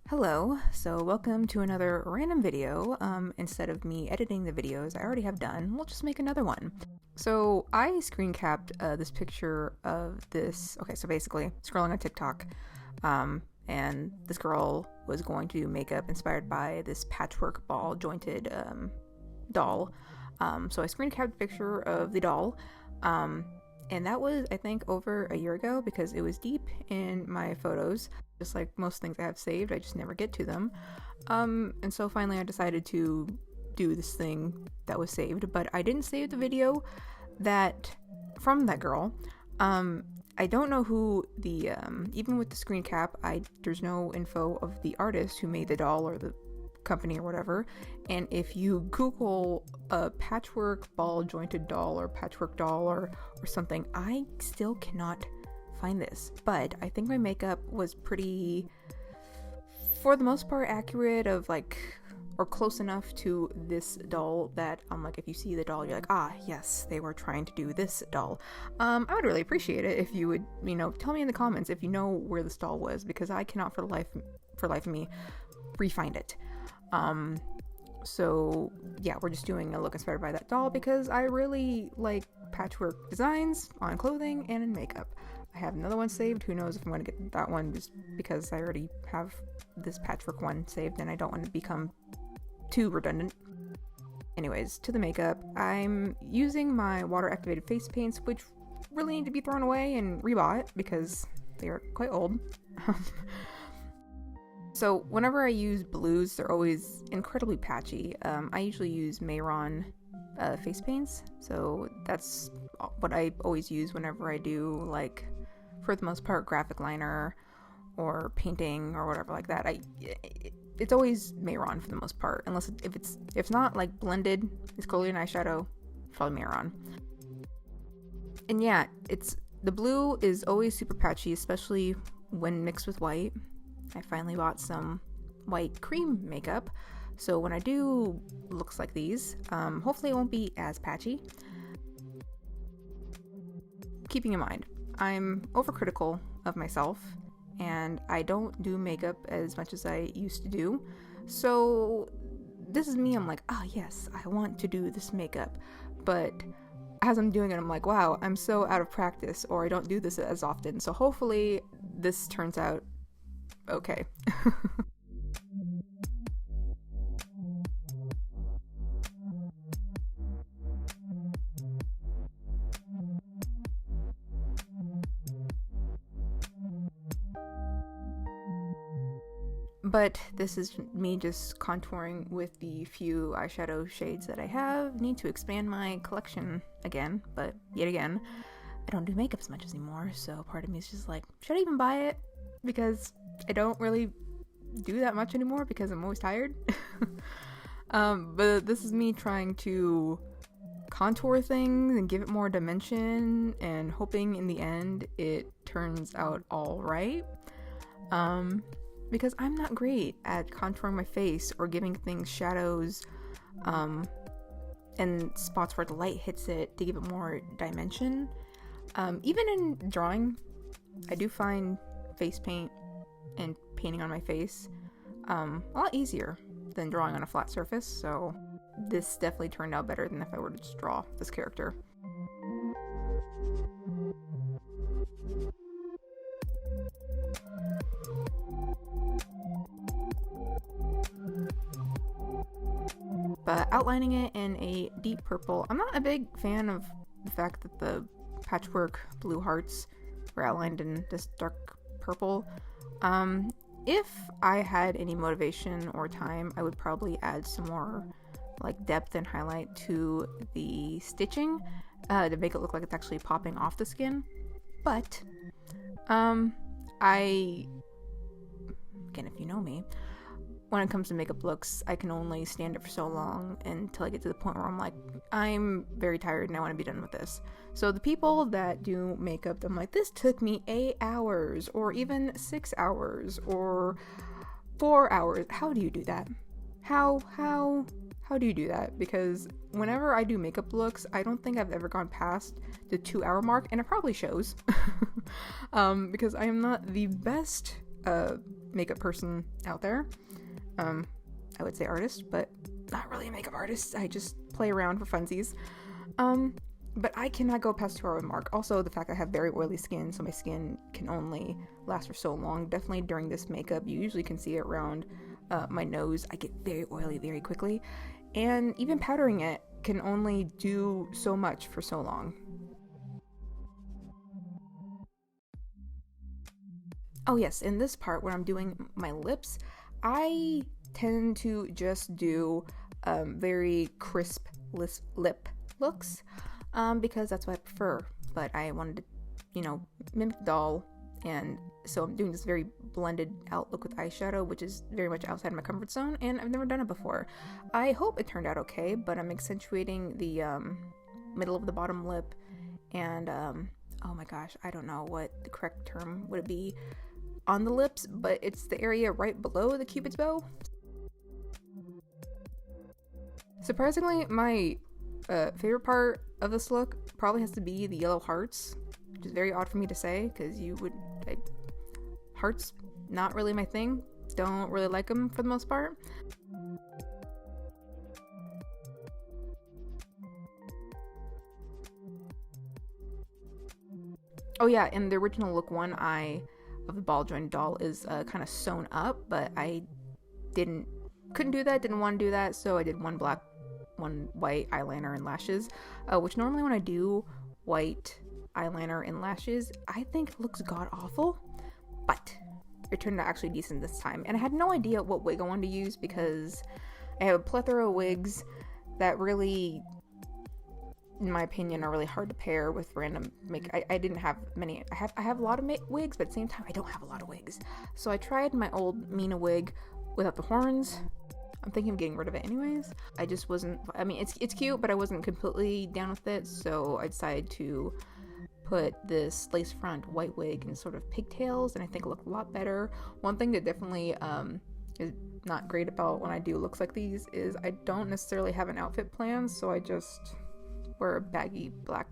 Hello, so welcome to another random video. Instead of me editing the videos I already have done, we'll just make another one. So I screen capped this picture of this, okay, so basically scrolling on TikTok, and this girl was going to do makeup inspired by this patchwork ball jointed doll. So I screen capped a picture of the doll, and that was, I think, over a year ago because it was deep in my photos. Just like most things I have saved, I just never get to them. And so finally I decided to do this thing that was saved, but I didn't save the video from that girl. I don't know who the, even with the screen cap, there's no info of the artist who made the doll or the company or whatever. And if you Google a patchwork ball jointed doll or patchwork doll or something, I still cannot find this, but I think my makeup was pretty, for the most part, accurate of or close enough to this doll that if you see the doll, you're like, ah, yes, they were trying to do this doll. I would really appreciate it if you would, tell me in the comments if you know where this doll was, because I cannot for life of me re-find it. So yeah, we're just doing a look inspired by that doll because I really like patchwork designs on clothing and in makeup. I have another one saved. Who knows if I'm going to get that one, just because I already have this patchwork one saved and I don't want to become too redundant. Anyways, to the makeup, I'm using my water activated face paints, which really need to be thrown away and rebought because they are quite old. So whenever I use blues, they're always incredibly patchy. I usually use Mehron face paints, so that's what I always use whenever I do, for the most part, graphic liner or painting or whatever like that. It's always Mehron for the most part, unless if it's not blended, it's clearly an eyeshadow, probably Mehron. And yeah, the blue is always super patchy, especially when mixed with white. I finally bought some white cream makeup, so when I do looks like these, hopefully it won't be as patchy. Keeping in mind, I'm overcritical of myself, and I don't do makeup as much as I used to do, so this is me, I'm like, oh yes, I want to do this makeup, but as I'm doing it, I'm like, wow, I'm so out of practice, or I don't do this as often, so hopefully this turns out okay. But this is me just contouring with the few eyeshadow shades that I have. Need to expand my collection again, but yet again, I don't do makeup as much anymore, so part of me is just like, should I even buy it? Because I don't really do that much anymore because I'm always tired. But this is me trying to contour things and give it more dimension and hoping in the end it turns out all right. Because I'm not great at contouring my face or giving things shadows and spots where the light hits it to give it more dimension. Even in drawing, I do find face paint and painting on my face a lot easier than drawing on a flat surface, so this definitely turned out better than if I were to just draw this character. But outlining it in a deep purple, I'm not a big fan of the fact that the patchwork blue hearts were outlined in this dark purple. If I had any motivation or time, I would probably add some more depth and highlight to the stitching to make it look like it's actually popping off the skin. But again, if you know me, when it comes to makeup looks, I can only stand it for so long until I get to the point where I'm like, I'm very tired and I want to be done with this. So the people that do makeup, I'm like, this took me 8 hours or even 6 hours or 4 hours. How do you do that? How do you do that? Because whenever I do makeup looks, I don't think I've ever gone past the 2 hour mark, and it probably shows. Because I am not the best makeup person out there. I would say artist, but not really a makeup artist. I just play around for funsies. But I cannot go past 2 hour mark. Also, the fact I have very oily skin, so my skin can only last for so long. Definitely during this makeup, you usually can see it around my nose. I get very oily very quickly. And even powdering it can only do so much for so long. Oh yes, in this part where I'm doing my lips, I tend to just do very crisp lip looks. Because that's what I prefer, but I wanted to, you know, mimic doll, and so I'm doing this very blended out look with eyeshadow, which is very much outside my comfort zone, and I've never done it before. I hope it turned out okay, but I'm accentuating the middle of the bottom lip, and oh my gosh, I don't know what the correct term would be on the lips, but it's the area right below the cupid's bow. Surprisingly, my favorite part of this look probably has to be the yellow hearts, which is very odd for me to say because hearts not really my thing. Don't really like them for the most part. Oh yeah, in the original look, one eye of the ball jointed doll is kind of sewn up, but I couldn't do that, didn't want to do that, so I did one black, one white eyeliner and lashes, which normally when I do white eyeliner and lashes, I think it looks god awful, but it turned out actually decent this time. And I had no idea what wig I wanted to use because I have a plethora of wigs that really, in my opinion, are really hard to pair with random makeup. I didn't have many. I have a lot of wigs, but at the same time, I don't have a lot of wigs. So I tried my old Mina wig without the horns. I'm thinking of getting rid of it anyways. I just wasn't, I mean, it's cute, but I wasn't completely down with it, so I decided to put this lace front white wig in sort of pigtails, and I think it looked a lot better. One thing that definitely is not great about when I do looks like these is I don't necessarily have an outfit plan, so I just wear a baggy black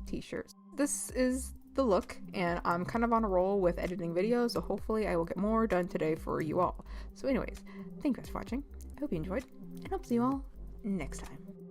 t-shirt. This is the look, and I'm kind of on a roll with editing videos, so hopefully I will get more done today for you all. So anyways, thank you guys for watching. I hope you enjoyed, and hope to see you all next time.